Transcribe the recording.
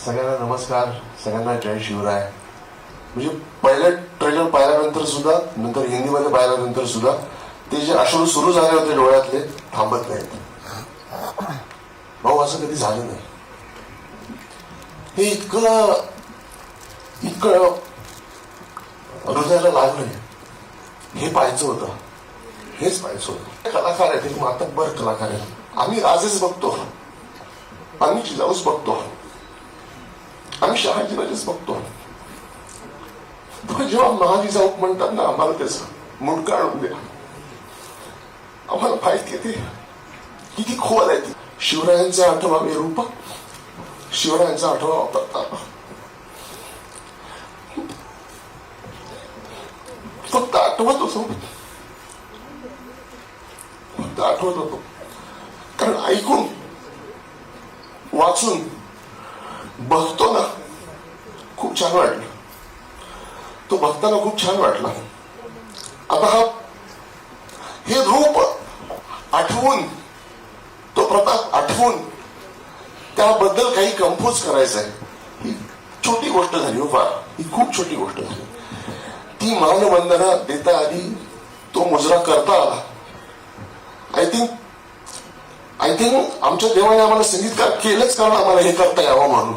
सगळ्यांना नमस्कार, सगळ्यांना जय शिवराय. म्हणजे पहिलं ट्रेलर पाहिल्यानंतर सुद्धा, नंतर हिंदीमध्ये पाहिल्यानंतर सुद्धा ते जे अश्रू सुरू झाले होते डोळ्यातले थांबत नाहीत. भाऊ असं कधी झालं नाही. हे इतकं हृदयाला लागलंय. हे पाहायचं होतं, हेच पाहायचं होतं. कलाकार आहेत, एक मातब्बर कलाकार आहेत. आम्ही राजेच बघतो, आम्ही जिजाऊच बघतो, आम्ही शहाजीराजेच बघतो. जेव्हा महाजिजाऊ म्हणतात ना, आम्हाला त्याचं मुंडका आणून द्या. आम्हाला माहिती येते किती खोल आहे ती. शिवरायांचा 8वा रूप, शिवरायांचा 8वा प्रताप. फक्त आठवत होतो, फक्त आठवत होतो. कारण ऐकून वाचून बघतो ना, खूप छान वाटलं. तो बघताना खूप छान वाटला. आता हे रूप आठवून, तो प्रताप आठवून त्याबद्दल काही कंपोज करायचं आहे. ही छोटी गोष्ट झाली हो, फार ही खूप छोटी गोष्ट झाली. ती मानवंदना देता आली, तो मुजरा करता आला. आय थिंक आमच्या देवाने आम्हाला संगीतकार केलंच, कारण आम्हाला हे करता यावं म्हणून.